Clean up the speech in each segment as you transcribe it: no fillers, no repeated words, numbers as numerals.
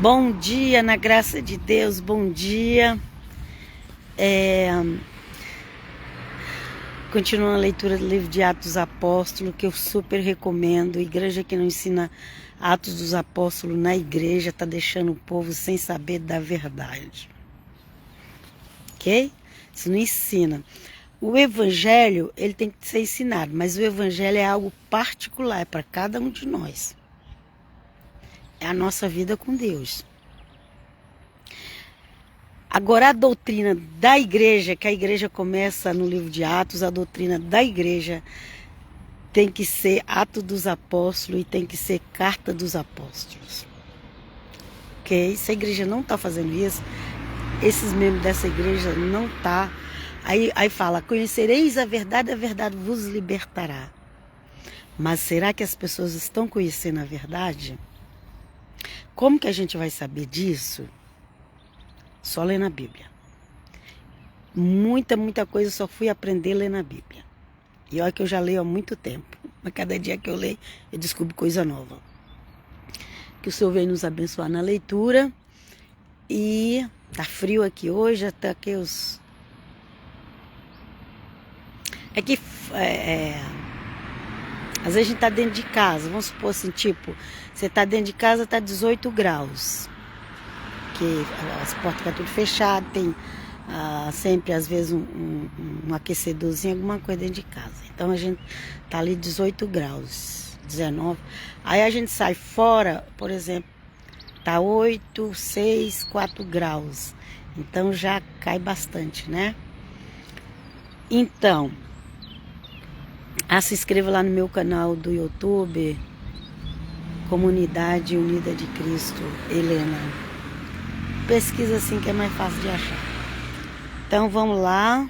Bom dia, na graça de Deus, bom dia. Continuando a leitura do livro de Atos dos Apóstolos, que eu super recomendo. Igreja que não ensina Atos dos Apóstolos na igreja está deixando o povo sem saber da verdade. Ok? Isso não ensina. O evangelho, ele tem que ser ensinado, mas o evangelho é algo particular para cada um de nós. É a nossa vida com Deus. Agora, a doutrina da igreja, que a igreja começa no livro de Atos, a doutrina da igreja tem que ser Atos dos Apóstolos e tem que ser Carta dos Apóstolos. Ok? Se a igreja não está fazendo isso, esses membros dessa igreja não tá. Aí fala, conhecereis a verdade vos libertará. Mas será que as pessoas estão conhecendo a verdade? Como que a gente vai saber disso? Só ler na Bíblia. Muita coisa eu só fui aprender a ler na Bíblia. E olha que eu já leio há muito tempo. Mas cada dia que eu leio, eu descubro coisa nova. Que o Senhor venha nos abençoar na leitura. E tá frio aqui hoje, até aqui os... Às vezes a gente tá dentro de casa, vamos supor assim, tipo, você tá dentro de casa, tá 18 graus. Que as portas ficam tudo fechadas, tem sempre às vezes um aquecedorzinho, alguma coisa dentro de casa. Então a gente tá ali 18 graus, 19. Aí a gente sai fora, por exemplo, tá 8, 6, 4 graus. Então já cai bastante, né? Então, se inscreva lá no meu canal do YouTube, Comunidade Unida de Cristo, Helena. Pesquisa assim que é mais fácil de achar. Então vamos lá.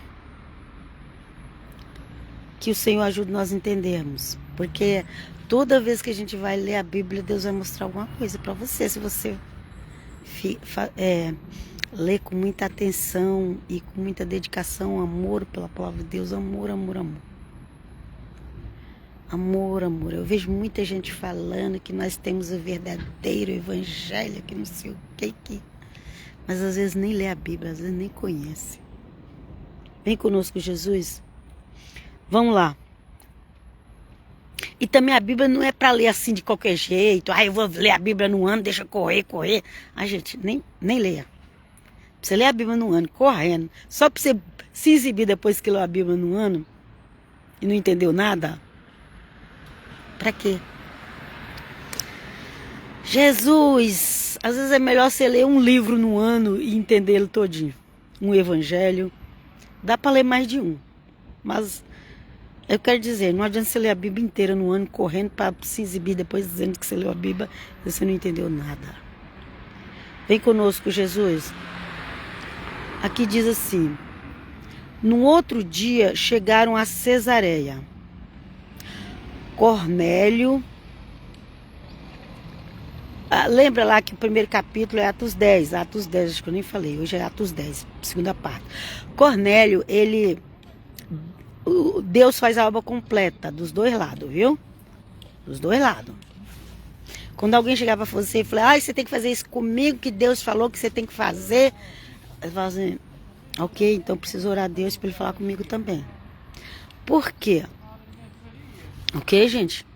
Que o Senhor ajude nós a entendermos. Porque toda vez que a gente vai ler a Bíblia, Deus vai mostrar alguma coisa para você. Se você ler com muita atenção e com muita dedicação, amor pela palavra de Deus, amor. Amor. Eu vejo muita gente falando que nós temos o verdadeiro evangelho, que não sei o que. Mas às vezes nem lê a Bíblia, às vezes nem conhece. Vem conosco, Jesus. Vamos lá. E também a Bíblia não é para ler assim de qualquer jeito. Eu vou ler a Bíblia no ano, deixa correr. Gente, nem leia. Você lê a Bíblia no ano, correndo. Só para você se exibir depois que leu a Bíblia no ano e não entendeu nada. Para quê? Jesus! Às vezes é melhor você ler um livro no ano e entendê-lo todinho. Um evangelho. Dá para ler mais de um. Mas eu quero dizer, não adianta você ler a Bíblia inteira no ano, correndo para se exibir depois dizendo que você leu a Bíblia e você não entendeu nada. Vem conosco, Jesus. Aqui diz assim. No outro dia chegaram a Cesareia. Cornélio... lembra lá que o primeiro capítulo é Atos 10, acho que eu nem falei, hoje é Atos 10, segunda parte. Cornélio, Deus faz a obra completa, dos dois lados, viu? Dos dois lados. Quando alguém chegar para você e falar, você tem que fazer isso comigo, que Deus falou que você tem que fazer, você fala assim, ok, então preciso orar a Deus para ele falar comigo também. Por quê? Ok, gente?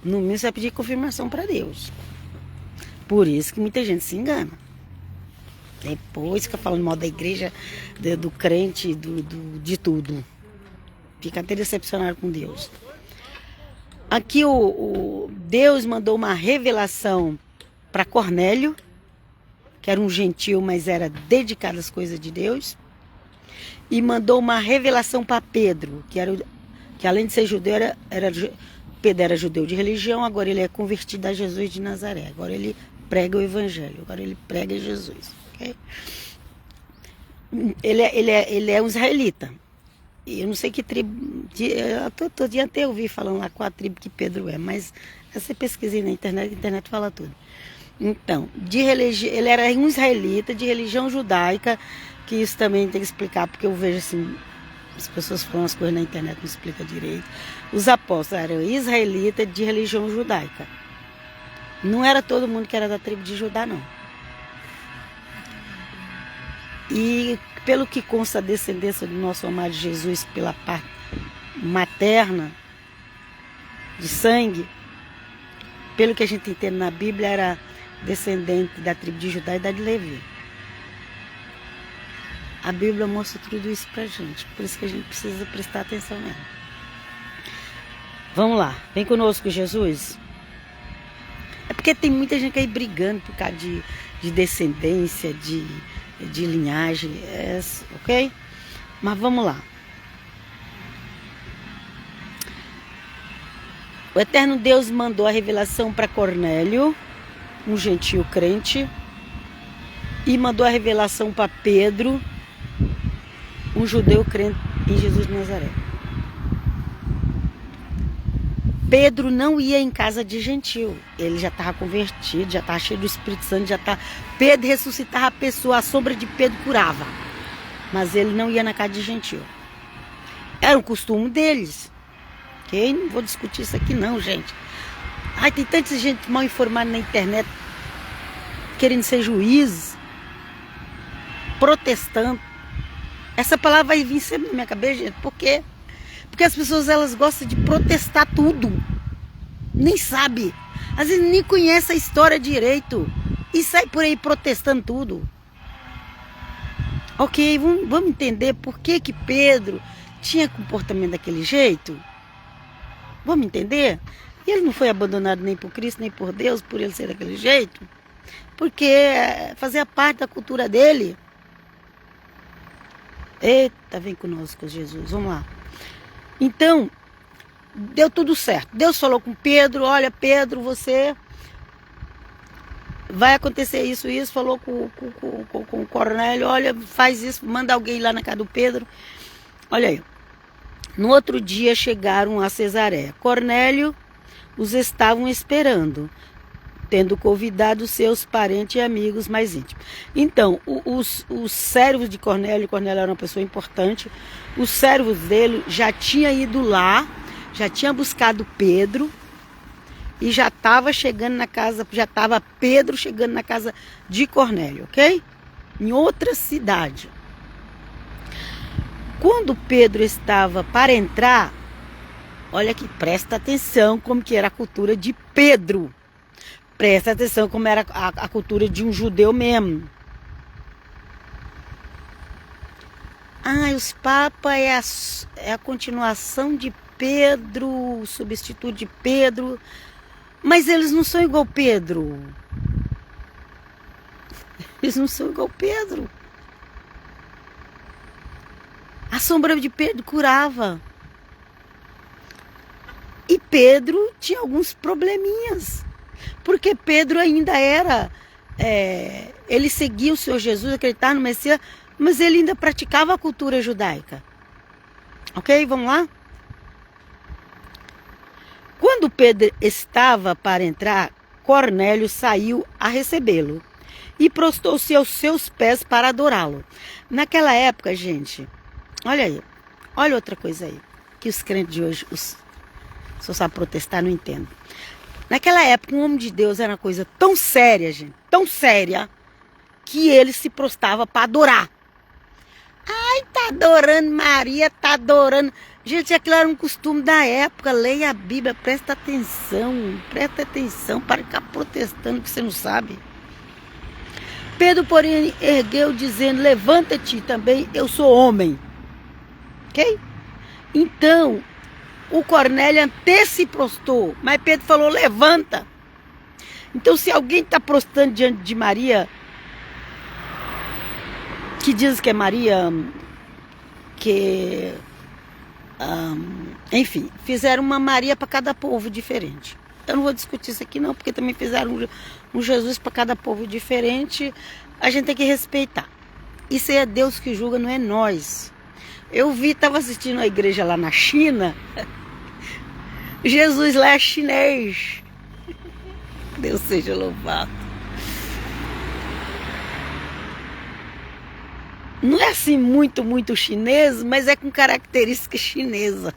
No mínimo você vai pedir confirmação para Deus. Por isso que muita gente se engana. Depois fica falando mal da igreja, do crente, de tudo. Fica até decepcionado com Deus. Aqui Deus mandou uma revelação para Cornélio, que era um gentil, mas era dedicado às coisas de Deus. E mandou uma revelação para Pedro, que além de ser judeu, Pedro era judeu de religião, agora ele é convertido a Jesus de Nazaré. Agora ele prega o evangelho, agora ele prega Jesus. Okay? Ele é um israelita. E eu não sei que tribo. Todo dia até ouvi falando lá qual a tribo que Pedro é, mas você pesquisa aí na internet, a internet fala tudo. Então, ele era um israelita de religião judaica, que isso também tem que explicar, porque eu vejo assim, as pessoas falam as coisas na internet, não explica direito. Os apóstolos eram israelitas de religião judaica. Não era todo mundo que era da tribo de Judá, não. E pelo que consta a descendência do nosso amado Jesus pela parte materna, de sangue, pelo que a gente entende na Bíblia, era descendente da tribo de Judá e da de Levi. A Bíblia mostra tudo isso pra gente, por isso que a gente precisa prestar atenção nela. Vamos lá, vem conosco, Jesus. É porque tem muita gente aí brigando por causa de descendência, de linhagem, ok? Mas vamos lá. O eterno Deus mandou a revelação para Cornélio, um gentio crente, e mandou a revelação para Pedro, um judeu crente em Jesus de Nazaré. Pedro não ia em casa de gentio, ele já estava convertido, já estava cheio do Espírito Santo, Pedro ressuscitava a pessoa, a sombra de Pedro curava, mas ele não ia na casa de gentio. Era o costume deles. Ok? Não vou discutir isso aqui não, gente. Ai, tem tanta gente mal informada na internet, querendo ser juiz, protestando. Essa palavra vai vir sempre na minha cabeça, gente. Por quê? Porque as pessoas, elas gostam de protestar tudo. Nem sabe. Às vezes nem conhece a história direito. E sai por aí protestando tudo. Ok, vamos entender por que Pedro tinha comportamento daquele jeito? Vamos entender? E ele não foi abandonado nem por Cristo, nem por Deus, por ele ser daquele jeito. Porque fazia parte da cultura dele. Eita, vem conosco, Jesus. Vamos lá. Então, deu tudo certo. Deus falou com Pedro, olha, Pedro, você vai acontecer isso. Falou com o Cornélio, olha, faz isso, manda alguém lá na casa do Pedro. Olha aí. No outro dia chegaram a Cesareia. Cornélio os estavam esperando, tendo convidado seus parentes e amigos mais íntimos. Então, os servos de Cornélio era uma pessoa importante, os servos dele já tinham ido lá, já tinham buscado Pedro, e já estava chegando na casa, já estava Pedro chegando na casa de Cornélio, ok? Em outra cidade. Quando Pedro estava para entrar, olha aqui, presta atenção como que era a cultura de Pedro. Presta atenção como era a cultura de um judeu mesmo. Os papas é a continuação de Pedro, o substituto de Pedro. Mas eles não são igual Pedro. Eles não são igual Pedro. A sombra de Pedro curava. E Pedro tinha alguns probleminhas. Porque Pedro ainda era... ele seguia o Senhor Jesus, acreditava no Messias, mas ele ainda praticava a cultura judaica. Ok? Vamos lá? Quando Pedro estava para entrar, Cornélio saiu a recebê-lo e prostou-se aos seus pés para adorá-lo. Naquela época, gente, olha aí, olha outra coisa aí, que os crentes de hoje, só sabe protestar, não entendem. Naquela época, um homem de Deus era uma coisa tão séria, gente, tão séria, que ele se prostava para adorar. Ai, tá adorando Maria, tá adorando... Gente, aquilo era um costume da época. Leia a Bíblia, presta atenção, para ficar protestando que você não sabe. Pedro, porém, ergueu dizendo, levanta-te também, eu sou homem. Ok? Então, o Cornélio até se prostou, mas Pedro falou, levanta. Então, se alguém está prostrando diante de Maria, que diz que é Maria, enfim, fizeram uma Maria para cada povo diferente. Eu não vou discutir isso aqui não, porque também fizeram um Jesus para cada povo diferente. A gente tem que respeitar. Isso aí é Deus que julga, não é nós. Eu estava assistindo a igreja lá na China. Jesus lá é chinês. Deus seja louvado. Não é assim muito chinês, mas é com característica chinesa.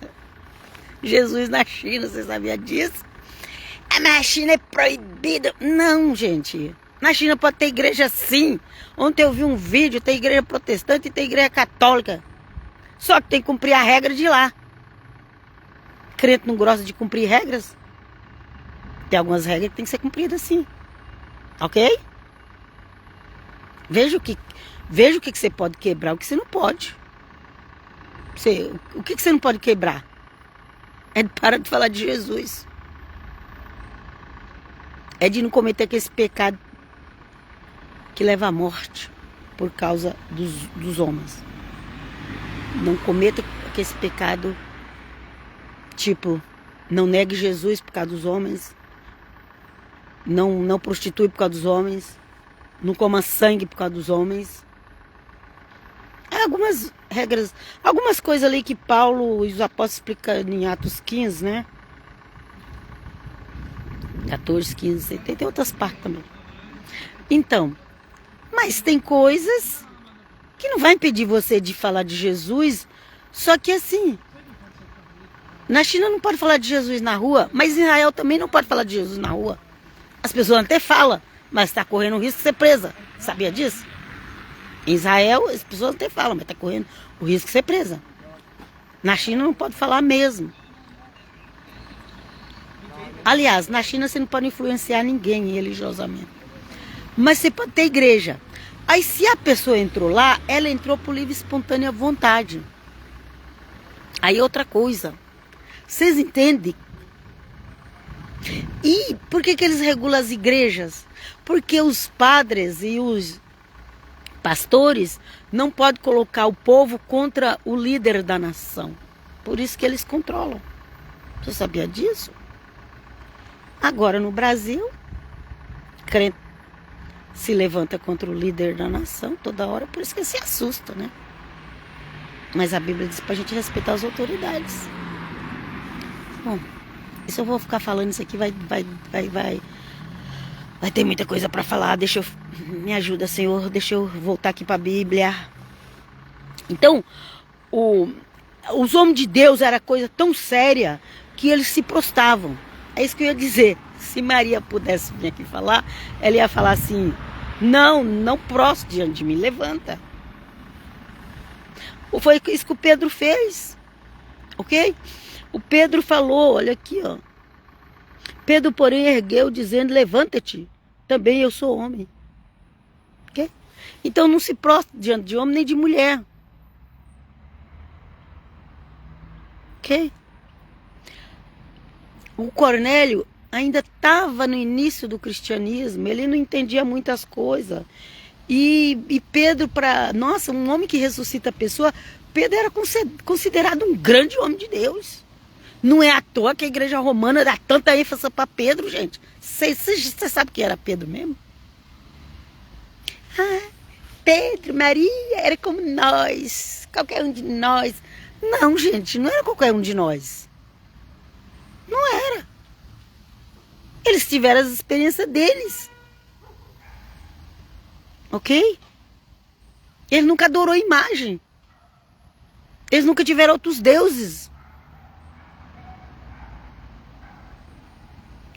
Jesus na China, você sabia disso? Mas a China é proibido. Não, gente. Na China pode ter igreja sim. Ontem eu vi um vídeo, tem igreja protestante e tem igreja católica. Só que tem que cumprir a regra de lá. Crente não gosta de cumprir regras? Tem algumas regras que tem que ser cumpridas sim. Ok? Veja o que você pode quebrar, o que você não pode. O que você não pode quebrar? É de parar de falar de Jesus. É de não cometer aquele pecado que leva à morte por causa dos homens. Não cometa aquele pecado, tipo, não negue Jesus por causa dos homens, não prostitui por causa dos homens, não coma sangue por causa dos homens. Há algumas regras, algumas coisas ali que Paulo e os apóstolos explicam em Atos 15, né? 14, 15, tem outras partes também. Então, mas tem coisas que não vai impedir você de falar de Jesus, só que assim, na China não pode falar de Jesus na rua, mas em Israel também não pode falar de Jesus na rua. As pessoas até falam, mas está correndo o risco de ser presa. Sabia disso? Em Israel, as pessoas até falam, mas está correndo o risco de ser presa. Na China não pode falar mesmo. Aliás, na China você não pode influenciar ninguém religiosamente. Mas você pode ter igreja. Aí se a pessoa entrou lá, ela entrou por livre e espontânea vontade. Aí outra coisa. Vocês entendem? E por que eles regulam as igrejas? Porque os padres e os pastores não podem colocar o povo contra o líder da nação. Por isso que eles controlam. Você sabia disso? Agora no Brasil, crente se levanta contra o líder da nação toda hora, por isso que se assusta, né? Mas a Bíblia diz pra gente respeitar as autoridades. Bom, se eu vou ficar falando isso aqui, vai ter muita coisa para falar. Me ajuda, Senhor, deixa eu voltar aqui para a Bíblia. Então, os homens de Deus era coisa tão séria que eles se prostravam. É isso que eu ia dizer. Se Maria pudesse vir aqui falar, ela ia falar assim: não prostre diante de mim, levanta. Foi isso que o Pedro fez, ok? O Pedro falou, olha aqui, ó. Pedro, porém, ergueu, dizendo: levanta-te, também eu sou homem. Ok? Então não se prostre diante de homem nem de mulher. Ok? O Cornélio ainda estava no início do cristianismo, ele não entendia muitas coisas. E Pedro, nossa, um homem que ressuscita a pessoa, Pedro era considerado um grande homem de Deus. Não é à toa que a igreja romana dá tanta ênfase para Pedro, gente. Você sabe que era Pedro mesmo? Ah, Pedro, Maria, era como nós, qualquer um de nós. Não, gente, não era qualquer um de nós. Não era. Eles tiveram as experiências deles. Ok? Ele nunca adorou imagem. Eles nunca tiveram outros deuses.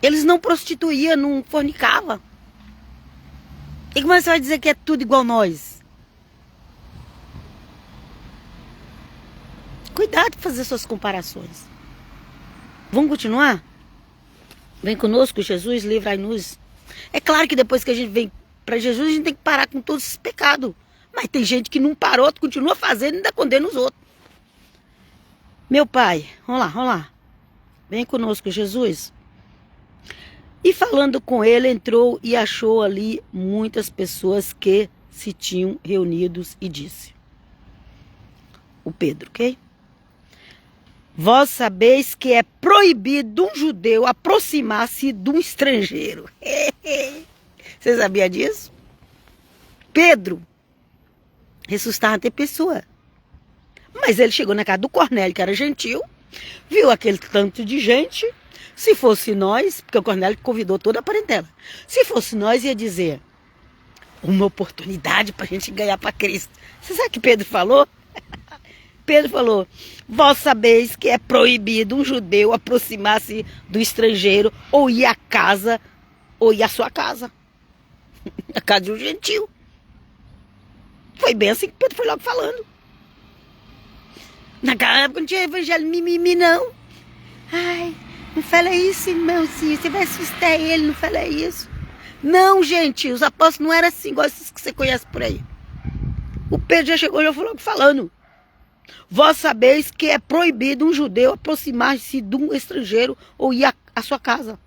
Eles não prostituíam, não fornicavam. E como você vai dizer que é tudo igual nós? Cuidado com fazer suas comparações. Vamos continuar? Vem conosco, Jesus, livrai-nos. É claro que depois que a gente vem para Jesus, a gente tem que parar com todos esses pecados. Mas tem gente que não parou, continua fazendo e ainda condena os outros. Meu Pai, vamos lá. Vem conosco, Jesus. E falando com ele, entrou e achou ali muitas pessoas que se tinham reunidos e disse: o Pedro, ok? Vós sabeis que é proibido um judeu aproximar-se de um estrangeiro. Você sabia disso? Pedro ressuscitava até pessoa. Mas ele chegou na casa do Cornélio, que era gentil, viu aquele tanto de gente. Se fosse nós, porque o Cornélio convidou toda a parentela. Se fosse nós, ia dizer: uma oportunidade para a gente ganhar para Cristo. Você sabe o que Pedro falou? Pedro falou: vós sabeis que é proibido um judeu aproximar-se do estrangeiro ou ir à casa, ou ir à sua casa. A casa de um gentil. Foi bem assim que Pedro foi logo falando. Naquela época não tinha evangelho mimimi, não. Ai, não fala isso, irmãozinho. Você vai assustar ele, não fala isso. Não, gente, os apóstolos não eram assim, igual esses que você conhece por aí. O Pedro já chegou e já falou falando. Vós sabeis que é proibido um judeu aproximar-se de um estrangeiro ou ir à sua casa.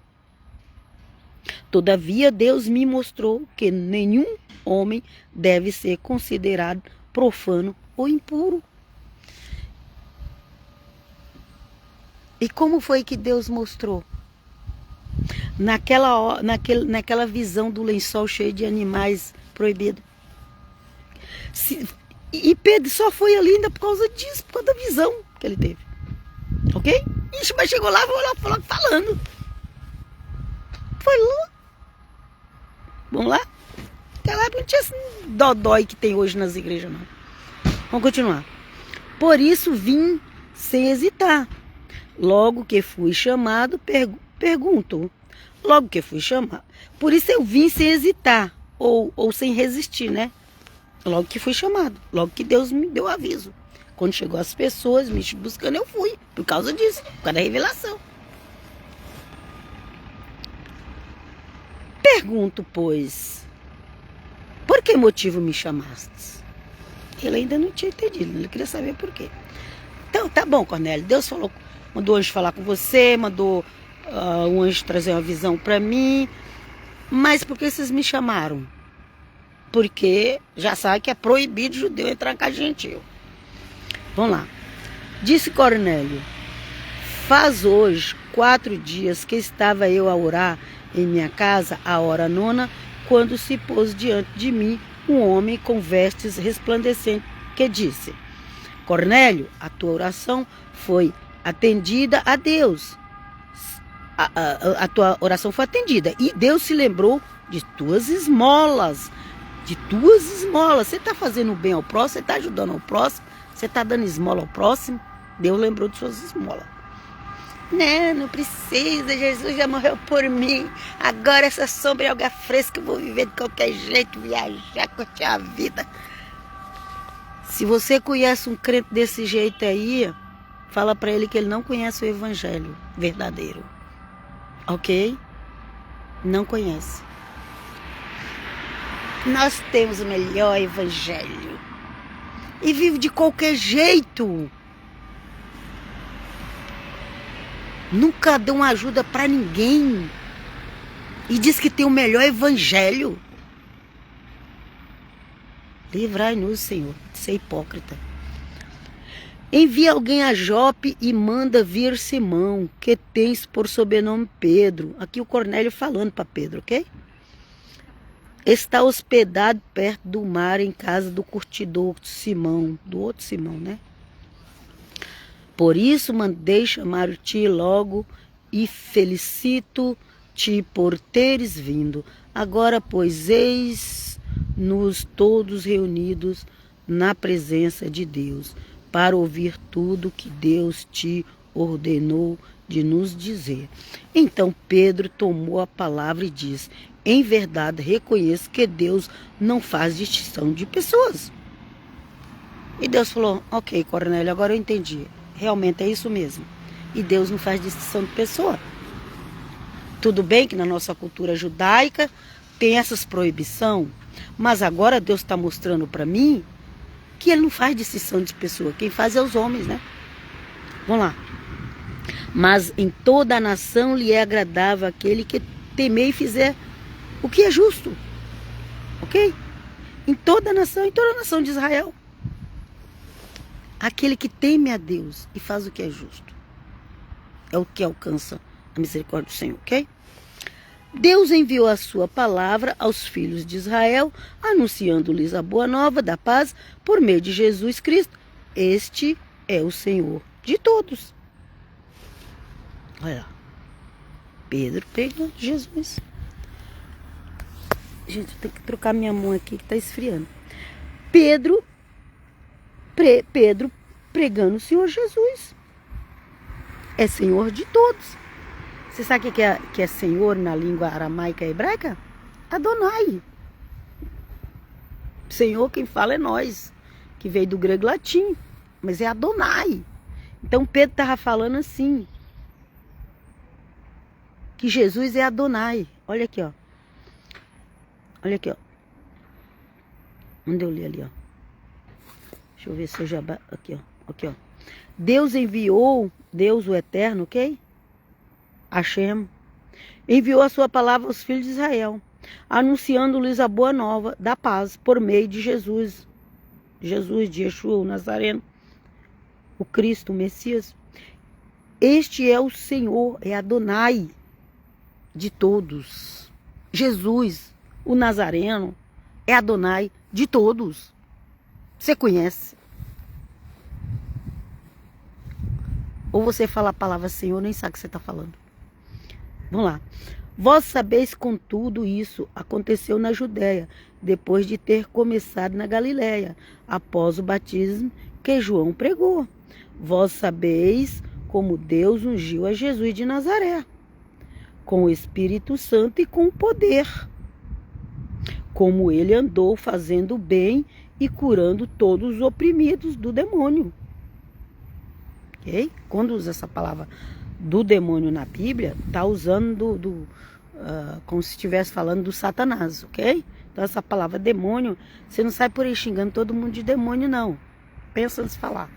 Todavia, Deus me mostrou que nenhum homem deve ser considerado profano ou impuro. E como foi que Deus mostrou? Naquela visão do lençol cheio de animais proibidos. E Pedro só foi ali ainda por causa disso, por causa da visão que ele teve. Ok? Ixi, mas chegou lá, falou falando. Foi lá. Vamos lá? Naquela época não tinha esse dodói que tem hoje nas igrejas, não. Vamos continuar. Por isso vim sem hesitar. Logo que fui chamado, pergunto. Logo que fui chamado. Por isso eu vim sem hesitar. Ou sem resistir, né? Logo que fui chamado. Logo que Deus me deu aviso. Quando chegou as pessoas me buscando, eu fui. Por causa disso. Por causa da revelação. Pergunto, pois. Por que motivo me chamastes? Ele ainda não tinha entendido. Ele queria saber por quê. Então, tá bom, Cornélio. Deus falou, mandou o anjo falar com você. Mandou o anjo trazer uma visão para mim. Mas por que vocês me chamaram? Porque já sabe que é proibido judeu entrar em casa gentil. Vamos lá. Disse Cornélio: faz hoje 4 dias que estava eu a orar em minha casa, a hora 9, quando se pôs diante de mim um homem com vestes resplandecentes, que disse: Cornélio, a tua oração foi atendida a Deus. A tua oração foi atendida. E Deus se lembrou de tuas esmolas. De tuas esmolas. Você está fazendo bem ao próximo, você está ajudando ao próximo, você está dando esmola ao próximo. Deus lembrou de suas esmolas. Não precisa, Jesus já morreu por mim. Agora essa sombra é alga fresca, eu vou viver de qualquer jeito, viajar, curtir a vida. Se você conhece um crente desse jeito aí, fala para ele que ele não conhece o evangelho verdadeiro. Ok? Não conhece. Nós temos o melhor evangelho. E vive de qualquer jeito. Nunca deu uma ajuda para ninguém. E diz que tem o melhor evangelho. Livrai-nos, Senhor, de ser hipócrita. Envia alguém a Jope e manda vir Simão, que tens por sobrenome Pedro. Aqui o Cornélio falando para Pedro, ok? Está hospedado perto do mar, em casa do curtidor Simão, do outro Simão, né? Por isso mandei chamar-te logo e felicito-te por teres vindo. Agora, pois, eis-nos todos reunidos na presença de Deus, para ouvir tudo que Deus te ordenou de nos dizer. Então Pedro tomou a palavra e disse: em verdade, reconheço que Deus não faz distinção de pessoas. E Deus falou: ok, Cornélio, agora eu entendi. Realmente é isso mesmo. E Deus não faz distinção de pessoa. Tudo bem que na nossa cultura judaica tem essas proibições, mas agora Deus está mostrando para mim que Ele não faz distinção de pessoa. Quem faz é os homens, né? Vamos lá. Mas em toda a nação lhe é agradável aquele que temer e fizer o que é justo. Ok? Em toda a nação de Israel. Aquele que teme a Deus e faz o que é justo. É o que alcança a misericórdia do Senhor, ok? Deus enviou a sua palavra aos filhos de Israel, anunciando-lhes a boa nova da paz por meio de Jesus Cristo. Este é o Senhor de todos. Olha lá. Pedro pegou Jesus. Gente, eu tenho que trocar minha mão aqui que está esfriando. Pedro pregando o Senhor Jesus. É Senhor de todos. Você sabe o que é Senhor na língua aramaica e hebraica? Adonai. Senhor, quem fala é nós, que veio do grego latim, mas é Adonai. Então Pedro estava falando assim, que Jesus é Adonai. Olha aqui, ó. Olha aqui, ó. Onde eu li ali, ó. Deixa eu ver se eu já... Aqui, ó. Aqui, ó. Deus enviou, Deus o Eterno, ok? Hashem. Enviou a sua palavra aos filhos de Israel, anunciando-lhes a boa nova da paz por meio de Jesus. Jesus, de Yeshua, o Nazareno, o Cristo, o Messias. Este é o Senhor, é Adonai de todos. Jesus, o Nazareno, é Adonai de todos. Você conhece? Ou você fala a palavra Senhor, nem sabe o que você está falando. Vamos lá. Vós sabeis, contudo, isso aconteceu na Judéia, depois de ter começado na Galiléia, após o batismo que João pregou. Vós sabeis como Deus ungiu a Jesus de Nazaré, com o Espírito Santo e com o poder, como ele andou fazendo bem e curando todos os oprimidos do demônio. Ok? Quando usa essa palavra do demônio na Bíblia, está usando como se estivesse falando do Satanás, ok? Então essa palavra demônio, você não sai por aí xingando todo mundo de demônio, não. Pensa antes de falar.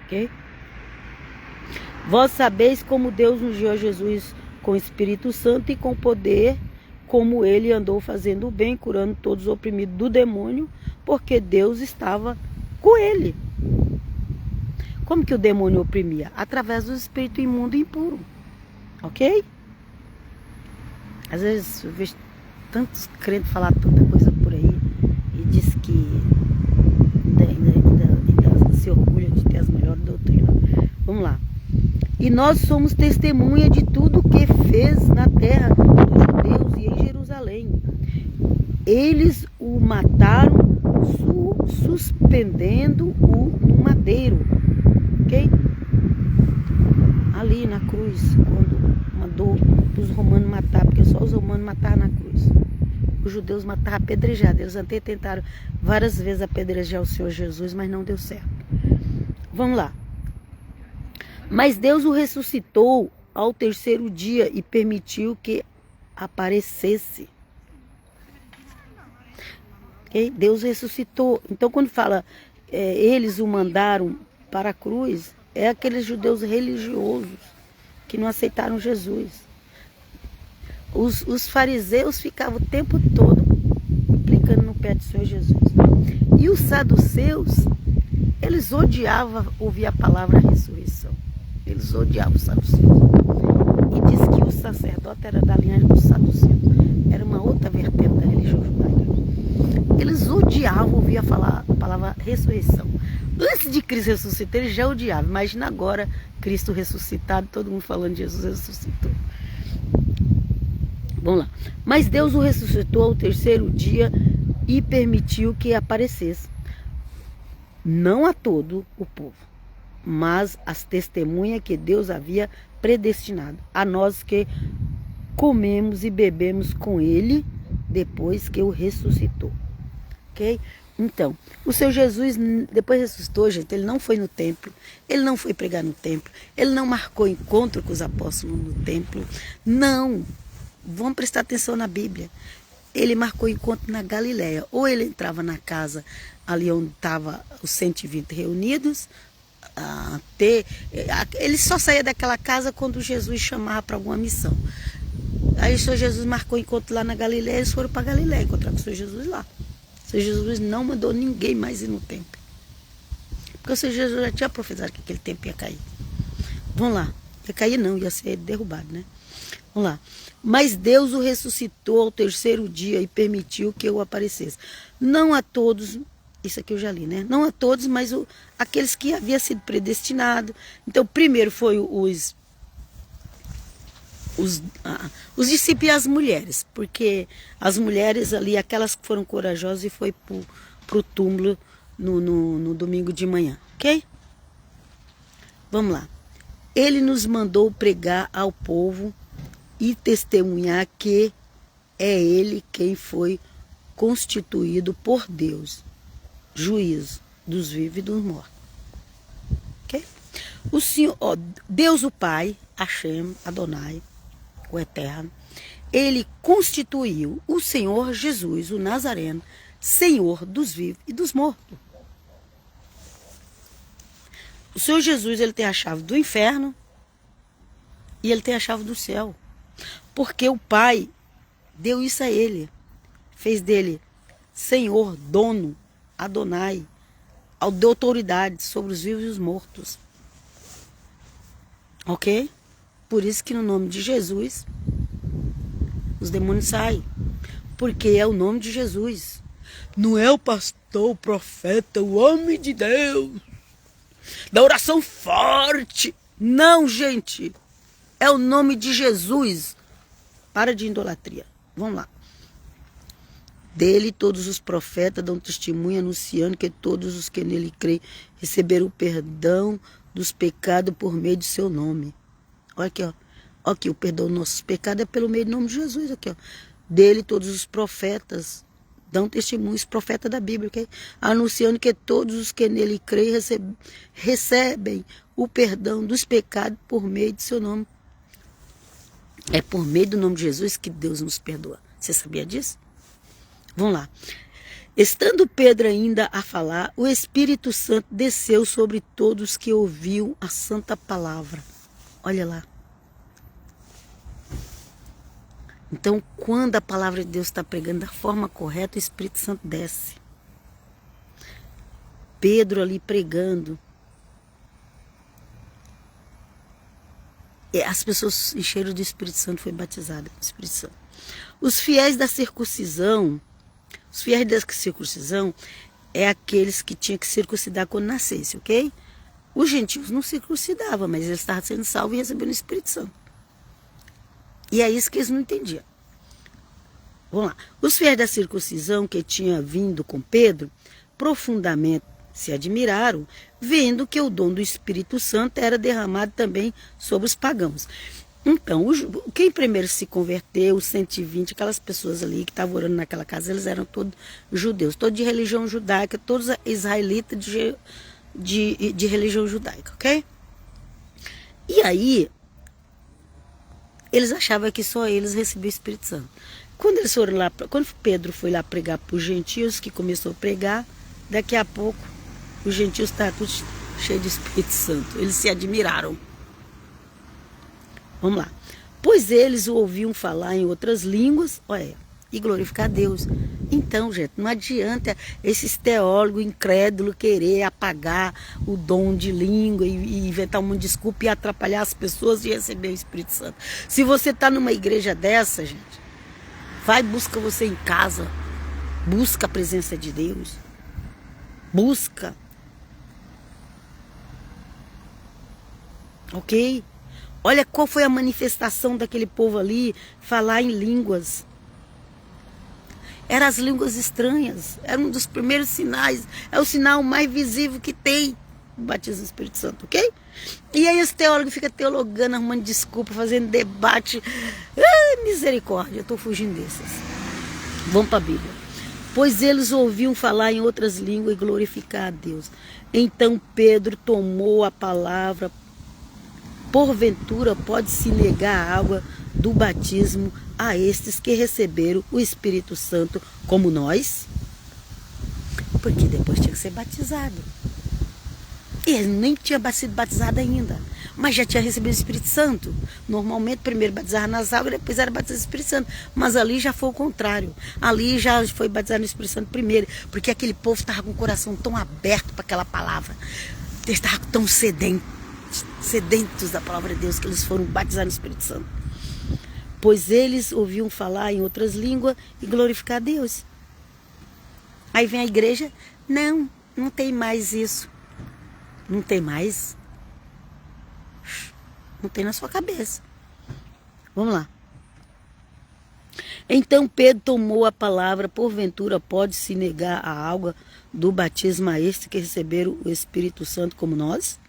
Ok? Vós sabeis como Deus ungiu a Jesus com o Espírito Santo e com poder, como ele andou fazendo o bem, curando todos os oprimidos do demônio, porque Deus estava com ele. Como que o demônio oprimia? Através do espírito imundo e impuro. Ok? Às vezes eu vejo tantos crentes falar tanta coisa por aí e diz que ainda se orgulha de ter as melhores doutrinas. Vamos lá. E nós somos testemunha de tudo que fez na terra dos judeus e em Jerusalém. Eles o mataram suspendendo-o no madeiro. Ok? Ali na cruz, quando mandou os romanos matar, porque só os romanos mataram na cruz. Os judeus mataram apedrejados. Eles até tentaram várias vezes apedrejar o Senhor Jesus, mas não deu certo. Vamos lá. Mas Deus o ressuscitou ao terceiro dia e permitiu que aparecesse. Okay? Deus ressuscitou. Então quando fala eles o mandaram para a cruz, é aqueles judeus religiosos que não aceitaram Jesus. Os fariseus ficavam o tempo todo implicando no pé do Senhor Jesus. E os saduceus, eles odiavam ouvir a palavra ressurreição. Eles odiavam os saduceus. E diz que o sacerdote era da linhagem dos saduceus. Era uma outra vertente da religião judaica. Eles odiavam ouvir a palavra ressurreição. Antes de Cristo ressuscitar, eles já odiavam. Imagina agora Cristo ressuscitado, todo mundo falando de Jesus ressuscitou. Vamos lá. Mas Deus o ressuscitou ao terceiro dia e permitiu que aparecesse. Não a todo o povo, mas as testemunhas que Deus havia predestinado. A nós que comemos e bebemos com ele depois que o ressuscitou. Ok? Então, o seu Jesus, depois ressuscitou, gente, ele não foi no templo, ele não foi pregar no templo, ele não marcou encontro com os apóstolos no templo, não. Vamos prestar atenção na Bíblia. Ele marcou encontro na Galiléia. Ou ele entrava na casa ali onde estavam os 120 reunidos, ele só saía daquela casa quando Jesus chamava para alguma missão. Aí o Senhor Jesus marcou encontro lá na Galiléia, eles foram para Galiléia encontrar com o Senhor Jesus lá. O Senhor Jesus não mandou ninguém mais ir no templo. Porque o Senhor Jesus já tinha profetizado que aquele templo ia cair. Vamos lá. Ia cair não, ia ser derrubado, né? Vamos lá. Mas Deus o ressuscitou ao terceiro dia e permitiu que eu aparecesse. Não a todos, isso aqui eu já li, né? Não a todos, mas aqueles que haviam sido predestinados. Então, primeiro foi os discípulos e as mulheres, porque as mulheres ali, aquelas que foram corajosas e foi para o túmulo no domingo de manhã, ok? Vamos lá. Ele nos mandou pregar ao povo e testemunhar que é ele quem foi constituído por Deus, juiz dos vivos e dos mortos. Ok? O Senhor, ó, Deus o Pai, Hashem, Adonai, o Eterno, ele constituiu o Senhor Jesus, o Nazareno, Senhor dos vivos e dos mortos. O Senhor Jesus, ele tem a chave do inferno e ele tem a chave do céu. Porque o Pai deu isso a ele. Fez dele Senhor, dono, Adonai, deu autoridade sobre os vivos e os mortos. Ok? Por isso que no nome de Jesus, os demônios saem. Porque é o nome de Jesus. Não é o pastor, o profeta, o homem de Deus, da oração forte. Não, gente. É o nome de Jesus. Para de idolatria. Vamos lá. Dele todos os profetas dão testemunho anunciando que todos os que nele creem receberam o perdão dos pecados por meio de seu nome. Olha aqui, ó. Olha aqui, o perdão dos nossos pecados é pelo meio do nome de Jesus. Aqui, ó. Dele todos os profetas dão testemunho, os profetas da Bíblia, ok? Anunciando que todos os que nele creem recebem o perdão dos pecados por meio de seu nome. É por meio do nome de Jesus que Deus nos perdoa. Você sabia disso? Vamos lá. Estando Pedro ainda a falar, o Espírito Santo desceu sobre todos que ouviam a santa palavra. Olha lá. Então, quando a palavra de Deus está pregando da forma correta, o Espírito Santo desce. Pedro ali pregando. As pessoas encheram do Espírito Santo, foi batizada com o Espírito Santo. Os fiéis da circuncisão é aqueles que tinham que circuncidar quando nascesse, ok? Os gentios não circuncidavam, mas eles estavam sendo salvos e recebendo o Espírito Santo. E é isso que eles não entendiam. Vamos lá. Os fiéis da circuncisão que tinham vindo com Pedro, profundamente se admiraram, vendo que o dom do Espírito Santo era derramado também sobre os pagãos. Então, quem primeiro se converteu, os 120, aquelas pessoas ali que estavam orando naquela casa, eles eram todos judeus, todos de religião judaica, todos israelitas de religião judaica, ok? E aí, eles achavam que só eles recebiam o Espírito Santo. Quando eles foram lá, quando Pedro foi lá pregar para os gentios, que começou a pregar, daqui a pouco os gentios estavam todos cheios de Espírito Santo. Eles se admiraram. Vamos lá. Pois eles o ouviam falar em outras línguas, olha, e glorificar a Deus. Então, gente, não adianta esses teólogos incrédulos querer apagar o dom de língua e inventar uma desculpa e atrapalhar as pessoas de receber o Espírito Santo. Se você está numa igreja dessa, gente, vai, busca você em casa, busca a presença de Deus, busca. Ok? Olha qual foi a manifestação daquele povo ali, falar em línguas. Eram as línguas estranhas, era um dos primeiros sinais, é o sinal mais visível que tem o batismo do Espírito Santo, ok? E aí esse teólogo fica teologando, arrumando desculpa, fazendo debate. Misericórdia, eu estou fugindo desses. Vamos para a Bíblia. Pois eles ouviam falar em outras línguas e glorificar a Deus. Então Pedro tomou a palavra. Porventura pode-se negar a água do batismo a estes que receberam o Espírito Santo como nós? Porque depois tinha que ser batizado. E ele nem tinha sido batizado ainda, mas já tinha recebido o Espírito Santo. Normalmente primeiro batizava nas águas e depois era batizado no Espírito Santo. Mas ali já foi o contrário. Ali já foi batizado no Espírito Santo primeiro, porque aquele povo estava com o coração tão aberto para aquela palavra. Eles estavam tão sedentos da palavra de Deus, que eles foram batizados no Espírito Santo. Pois eles ouviam falar em outras línguas e glorificar a Deus. Aí vem a igreja, não tem mais isso. Não tem mais? Não tem na sua cabeça. Vamos lá. Então Pedro tomou a palavra, porventura pode-se negar a água do batismo a este que receberam o Espírito Santo como nós?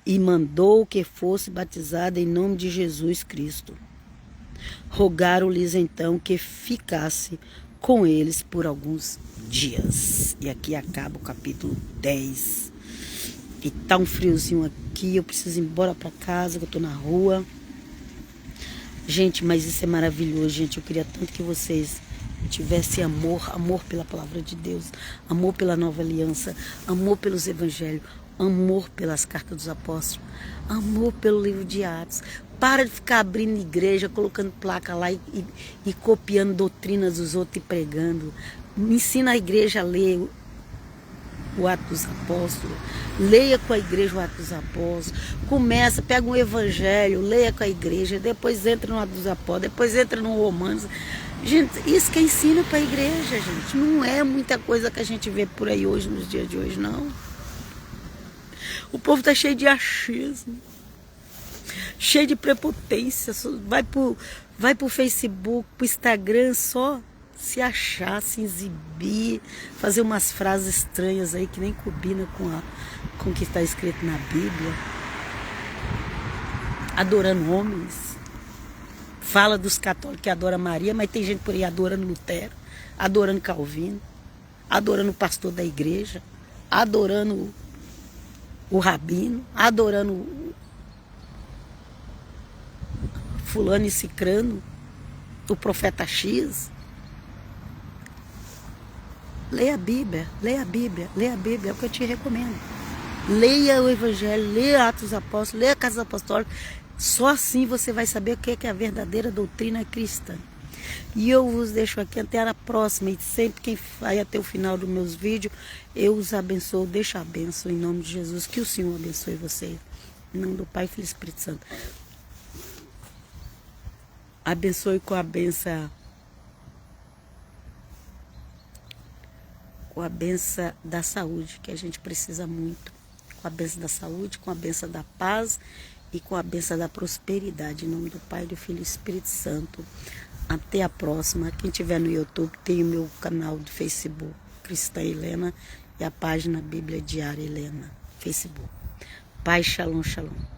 E mandou que fosse batizado em nome de Jesus Cristo. Rogaram-lhes então que ficasse com eles por alguns dias. E aqui acaba o capítulo 10. E tá um friozinho aqui, eu preciso ir embora para casa, que eu tô na rua. Gente, mas isso é maravilhoso, gente. Eu queria tanto que vocês tivessem amor pela palavra de Deus, amor pela nova aliança, amor pelos evangelhos, amor pelas cartas dos apóstolos, amor pelo livro de Atos. Para de ficar abrindo igreja, colocando placa lá e copiando doutrinas dos outros e pregando. Ensina a igreja a ler o Atos dos Apóstolos, leia com a igreja o Atos dos Apóstolos, começa, pega um evangelho, leia com a igreja, depois entra no Atos dos Apóstolos, depois entra no Romanos. Gente, isso que ensina para a igreja, gente. Não é muita coisa que a gente vê por aí hoje, nos dias de hoje, não. O povo está cheio de achismo, cheio de prepotência, vai pro Facebook, pro Instagram só se achar, se exibir, fazer umas frases estranhas aí que nem combina com o que está escrito na Bíblia. Adorando homens. Fala dos católicos que adoram Maria, mas tem gente por aí adorando Lutero, adorando Calvino, adorando o pastor da igreja, adorando o rabino, adorando fulano e cicrano, o profeta X. Leia a Bíblia, leia a Bíblia, leia a Bíblia, é o que eu te recomendo. Leia o Evangelho, leia Atos dos Apóstolos, leia a Casa Apostólica. Só assim você vai saber o que é a verdadeira doutrina cristã. E eu vos deixo aqui até a próxima. E sempre quem vai até o final dos meus vídeos, eu os abençoo, deixo a bênção em nome de Jesus. Que o Senhor abençoe vocês. Em nome do Pai, Filho e Espírito Santo. Abençoe com a benção da saúde, que a gente precisa muito. Com a benção da saúde, com a benção da paz e com a benção da prosperidade. Em nome do Pai, do Filho e do Espírito Santo. Até a próxima. Quem tiver no YouTube, tem o meu canal do Facebook, Cristã Helena, e a página Bíblia Diária Helena, Facebook. Pai, shalom, shalom.